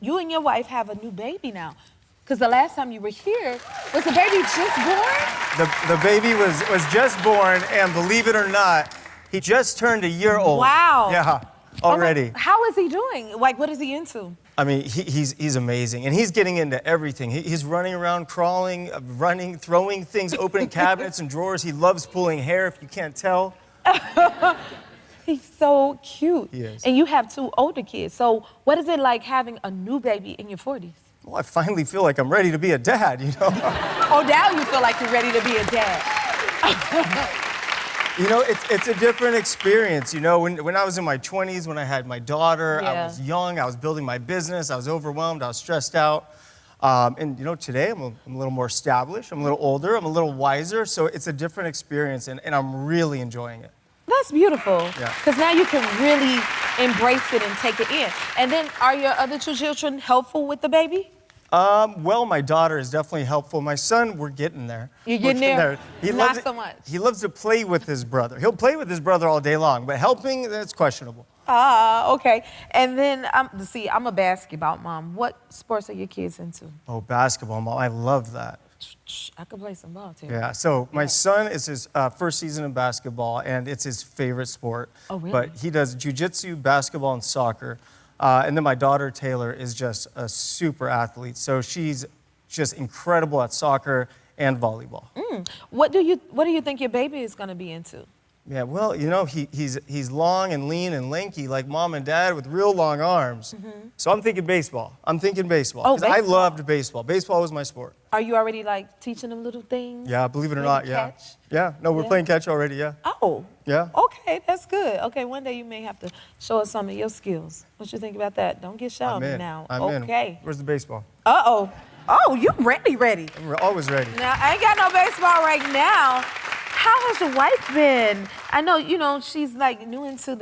You and your wife have a new baby now. Because the last time you were here, was the baby just born? The baby was just born, and believe it or not, he just turned a year old. Wow. Yeah, already. How is he doing? Like, what is he into? I mean, he's amazing, and he's getting into everything. He's running around, crawling, running, throwing things, opening cabinets and drawers. He loves pulling hair, if you can't tell. He's so cute. He is. And you have 2 older kids. So what is it like having a new baby in your 40s? Well, I finally feel like I'm ready to be a dad, you know? Oh, now you feel like you're ready to be a dad. You know, it's a different experience. You know, when I was in my 20s, when I had my daughter, I was young, I was building my business, I was overwhelmed, I was stressed out. And you know, today I'm a little more established, I'm a little older, I'm a little wiser, so it's a different experience, and I'm really enjoying it. That's beautiful. Yeah. Because now you can really embrace it and take it in. And then, are your other 2 children helpful with the baby? Well, my daughter is definitely helpful. My son, we're getting there. You're getting there? He Not loves so much. He loves to play with his brother. He'll play with his brother all day long, but helping, that's questionable. Okay. And then, see, I'm a basketball mom. What sports are your kids into? Oh, basketball, Mom, I love that. I could play some ball, too. Yeah, so my son is his first season in basketball, and it's his favorite sport. Oh, really? But he does jiu-jitsu, basketball, and soccer. And then my daughter, Taylor, is just a super athlete. So she's just incredible at soccer and volleyball. What do you think your baby is going to be into? Yeah, well, you know, he's long and lean and lanky like Mom and Dad with real long arms. So I'm thinking baseball. Oh, 'Cause baseball. I loved baseball. Baseball was my sport. Are you already, like, teaching them little things? Yeah, believe it or not, Playing yeah. catch? Yeah, no, we're playing catch already, yeah. Oh. Yeah. Okay, that's good. Okay, one day you may have to show us some of your skills. What you think about that? Don't get shy on me now. I'm okay. in. Where's the baseball? Uh-oh. Oh, you ready. We're always ready. Now, I ain't got no baseball right now. How has your wife been? I know, you know, she's like new into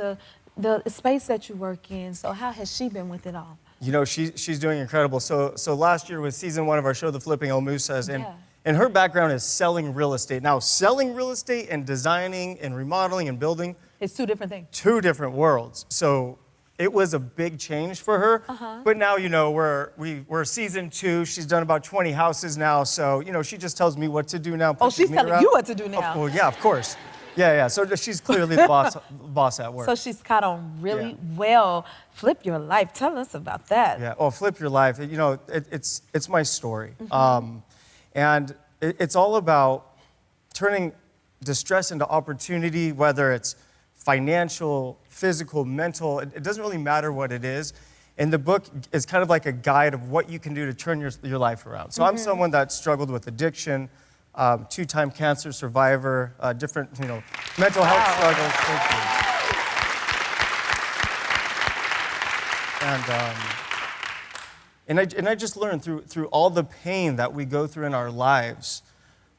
the space that you work in. So how has she been with it all? You know, she's doing incredible. So last year was season 1 of our show, the Flipping El Moussas, and her background is selling real estate. Now, selling real estate and designing and remodeling and building. It's 2 different things. 2 different worlds. So it was a big change for her. But now, you know, we're season 2. She's done about 20 houses now. So, you know, she just tells me what to do now. Oh, she's telling you what to do now. Well, yeah, of course. Yeah. So she's clearly the boss at work. So she's caught on really well. Flip your life. Tell us about that. Yeah. Oh, flip your life. You know, it's my story. And it's all about turning distress into opportunity, whether it's financial, physical, mental. It doesn't really matter what it is. And the book is kind of like a guide of what you can do to turn your life around. So I'm someone that struggled with addiction, 2-time cancer survivor, different, you know, mental health struggles. And I just learned through all the pain that we go through in our lives,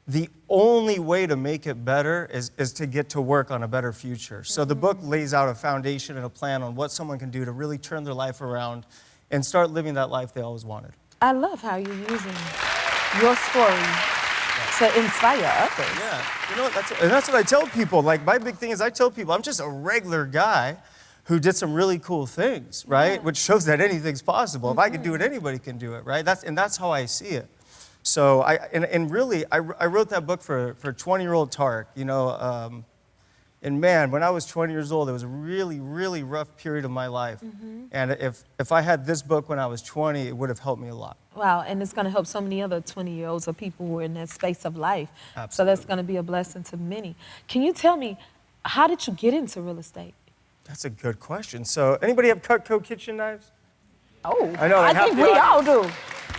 the only way to make it better is to get to work on a better future. So the book lays out a foundation and a plan on what someone can do to really turn their life around and start living that life they always wanted. I love how you're using your story to inspire others. Yeah, you know, that's what I tell people. Like, my big thing is I tell people I'm just a regular guy who did some really cool things, right? Yeah. Which shows that anything's possible. If I can do it, anybody can do it, right? That's how I see it. So I wrote that book for 20-year-old Tarek, you know, and man, when I was 20 years old, it was a really, really rough period of my life. And if I had this book when I was 20, it would have helped me a lot. Wow, and it's going to help so many other 20-year-olds or people who are in that space of life. Absolutely. So that's going to be a blessing to many. Can you tell me, how did you get into real estate? That's a good question. So anybody have Cutco kitchen knives? Oh, I know. I think we all do.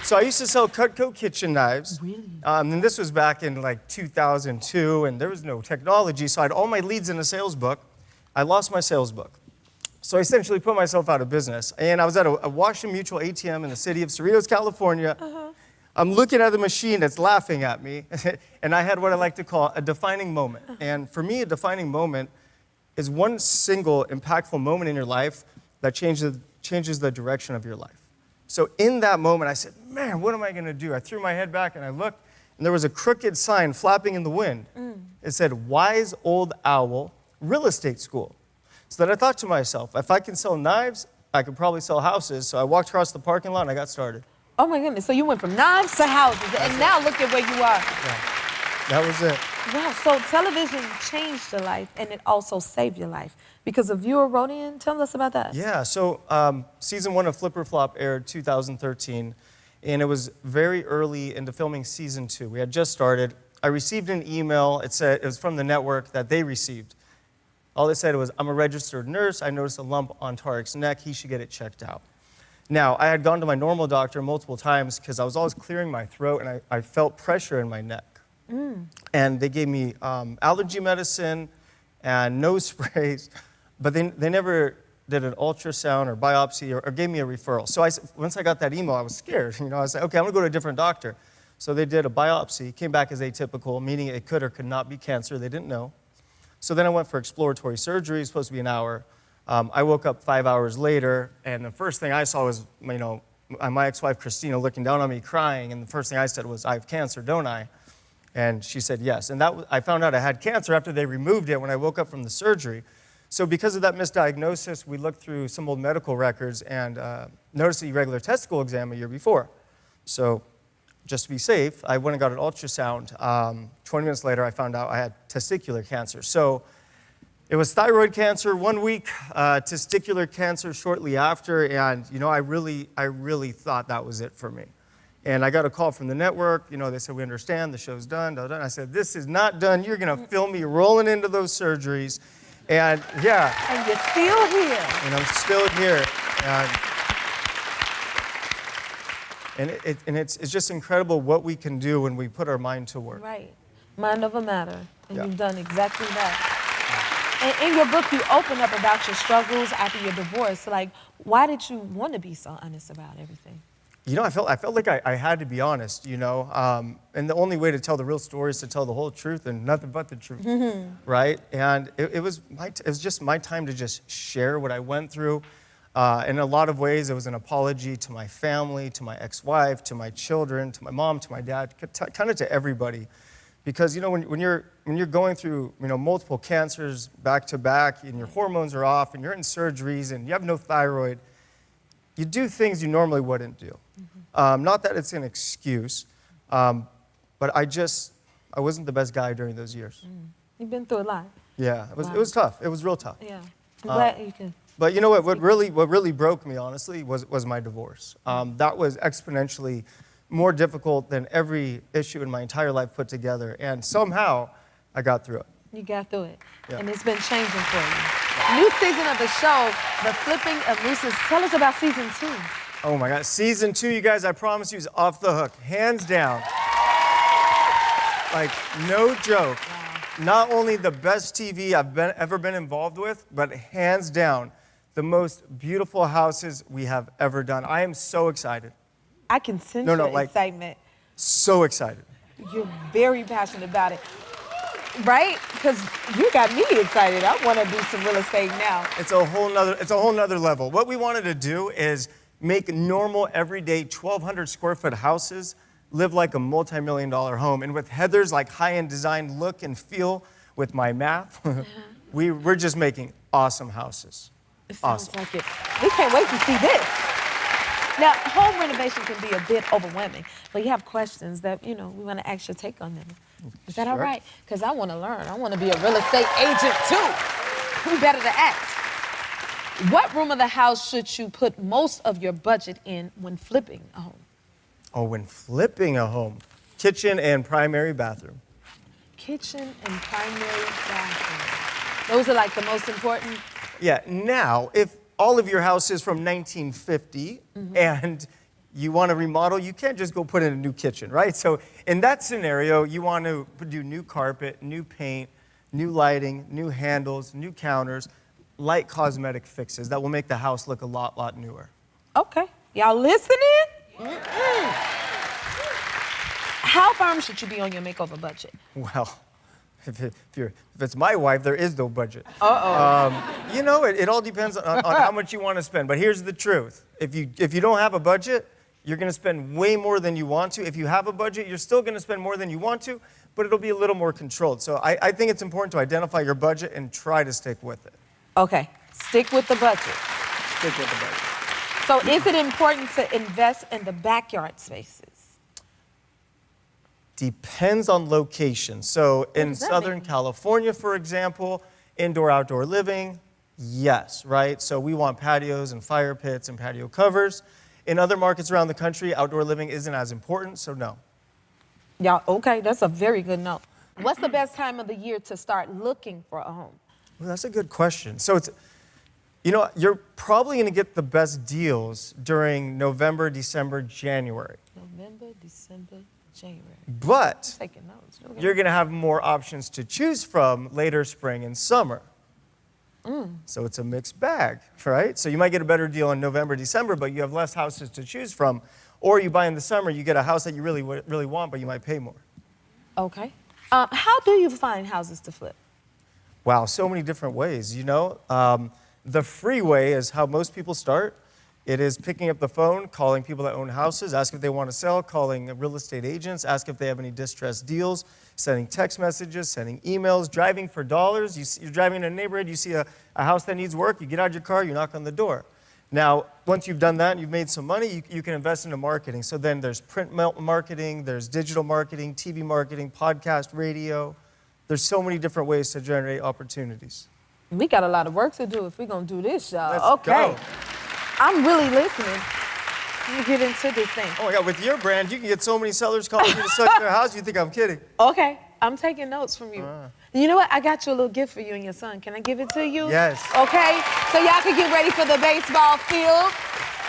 So I used to sell Cutco kitchen knives. Really? And this was back in like 2002, and there was no technology, so I had all my leads in a sales book. I lost my sales book. So I essentially put myself out of business. And I was at a Washington Mutual ATM in the city of Cerritos, California. I'm looking at the machine that's laughing at me, and I had what I like to call a defining moment. And for me, a defining moment is one single impactful moment in your life that changes the direction of your life. So in that moment, I said, man, what am I gonna do? I threw my head back and I looked, and there was a crooked sign flapping in the wind. It said, Wise Old Owl Real Estate School. So then I thought to myself, if I can sell knives I could probably sell houses. So I walked across the parking lot and I got started. Oh my goodness, so you went from knives to houses, and now look at where you are. Yeah, that was it. Wow, so television changed your life, and it also saved your life. Because a viewer wrote in, tell us about that. Yeah, so season 1 of Flip or Flop aired 2013, and it was very early into filming season 2. We had just started. I received an email. It was from the network that they received. All it said was, I'm a registered nurse. I noticed a lump on Tarek's neck. He should get it checked out. Now, I had gone to my normal doctor multiple times because I was always clearing my throat and I felt pressure in my neck. And they gave me allergy medicine and nose sprays, but they never did an ultrasound or biopsy or gave me a referral. So once I got that email, I was scared. I was like, okay, I'm gonna go to a different doctor. So they did a biopsy, came back as atypical, meaning it could or could not be cancer. They didn't know. So then I went for exploratory surgery, supposed to be an hour. I woke up 5 hours later, and the first thing I saw was, my ex-wife Christina looking down on me crying, and the first thing I said was, I have cancer, don't I? And she said yes. And I found out I had cancer after they removed it when I woke up from the surgery. So because of that misdiagnosis, we looked through some old medical records and noticed the irregular testicle exam a year before. So just to be safe, I went and got an ultrasound. 20 minutes later, I found out I had testicular cancer. So it was thyroid cancer 1 week, testicular cancer shortly after, and I really thought that was it for me. And I got a call from the network. They said, we understand, the show's done. Da, da. And I said, this is not done. You're going to film me rolling into those surgeries. And yeah. And you're still here. And I'm still here. And it's just incredible what we can do when we put our mind to work. Right. Mind over matter. And Yeah. you've done exactly that. And in your book, you open up about your struggles after your divorce. Like, why did you want to be so honest about everything? I felt like I had to be honest, and the only way to tell the real story is to tell the whole truth and nothing but the truth, right? And it was just my time to just share what I went through. In a lot of ways, it was an apology to my family, to my ex-wife, to my children, to my mom, to my dad, kind of to everybody. Because when you're going through multiple cancers back to back, and your hormones are off, and you're in surgeries, and you have no thyroid, you do things you normally wouldn't do. Not that it's an excuse, but I wasn't the best guy during those years. You've been through a lot. Yeah, it was tough. It was real tough. Yeah. I'm glad you can. But you know what? What really broke me, honestly, was my divorce. That was exponentially more difficult than every issue in my entire life put together, and somehow I got through it. You got through it. Yeah. And it's been changing for you. New season of the show, the Flipping El Moussas. Tell us about season 2. Oh my God, season 2, you guys, I promise you, is off the hook, hands down. Like, no joke. Wow. Not only the best TV I've ever been involved with, but hands down, the most beautiful houses we have ever done. I am so excited. I can sense your excitement. So excited. You're very passionate about it. Right? Because you got me excited. I want to do some real estate now. It's a whole nother level. What we wanted to do is make normal, everyday 1,200 square foot houses live like a multi-million-dollar home. And with Heather's high-end design look and feel, with my math, we're just making awesome houses. It sounds like it. We can't wait to see this. Now, home renovation can be a bit overwhelming, but you have questions that, we want to ask your take on them. Is that all right? Because I want to learn. I want to be a real estate agent, too. Who better to ask? What room of the house should you put most of your budget in when flipping a home? Oh, when flipping a home. Kitchen and primary bathroom. Kitchen and primary bathroom. Those are the most important? Yeah, now, if all of your house is from 1950 and you want to remodel, you can't just go put in a new kitchen, right? So in that scenario, you want to do new carpet, new paint, new lighting, new handles, new counters, light cosmetic fixes that will make the house look a lot newer. Okay. Y'all listening? How firm should you be on your makeover budget? Well, if it's my wife, there is no budget. Uh-oh. It all depends on how much you want to spend. But here's the truth. If you don't have a budget, you're going to spend way more than you want to. If you have a budget, you're still going to spend more than you want to, but it'll be a little more controlled. So I think it's important to identify your budget and try to stick with it. Okay. Stick with the budget. stick with the budget. So is it important to invest in the backyard spaces? Depends on location. So in does that Southern mean? California, for example, indoor-outdoor living, yes, right? So we want patios and fire pits and patio covers. In other markets around the country, outdoor living isn't as important, so no. Yeah, okay, that's a very good note. What's the best time of the year to start looking for a home? Well, that's a good question. So you're probably going to get the best deals during November, December, January. November, December, January. But Taking notes. Okay. you're going to have more options to choose from later spring and summer. So it's a mixed bag, right? So you might get a better deal in November, December, but you have less houses to choose from. Or you buy in the summer, you get a house that you really want, but you might pay more. Okay. How do you find houses to flip? Wow, so many different ways, The free way is how most people start. It is picking up the phone, calling people that own houses, ask if they want to sell, calling real estate agents, ask if they have any distressed deals, sending text messages, sending emails, driving for dollars. You're driving in a neighborhood, you see a house that needs work, you get out of your car, you knock on the door. Now, once you've done that and you've made some money, you can invest into marketing. So then there's print marketing, there's digital marketing, TV marketing, podcast, radio. There's so many different ways to generate opportunities. We got a lot of work to do if we're going to do this, y'all. Let's Okay. go. I'm really listening. Let me get into this thing. Oh my God, with your brand, you can get so many sellers calling you to sell their house, you think I'm kidding. Okay, I'm taking notes from you. You know what? I got you a little gift for you and your son. Can I give it to you? Yes. Okay, so y'all can get ready for the baseball field.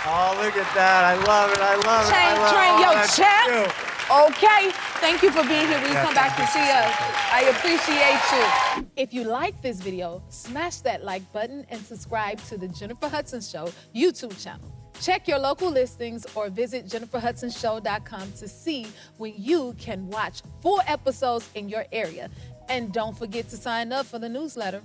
Oh, look at that. I love it. I love it. Chain I love train, all yo, that champ. you do. Okay, thank you for being here. Will you Yeah, come back thank and you see so us? much. I appreciate you. If you like this video, smash that like button and subscribe to the Jennifer Hudson Show YouTube channel. Check your local listings or visit jenniferhudsonshow.com to see when you can watch full episodes in your area. And don't forget to sign up for the newsletter.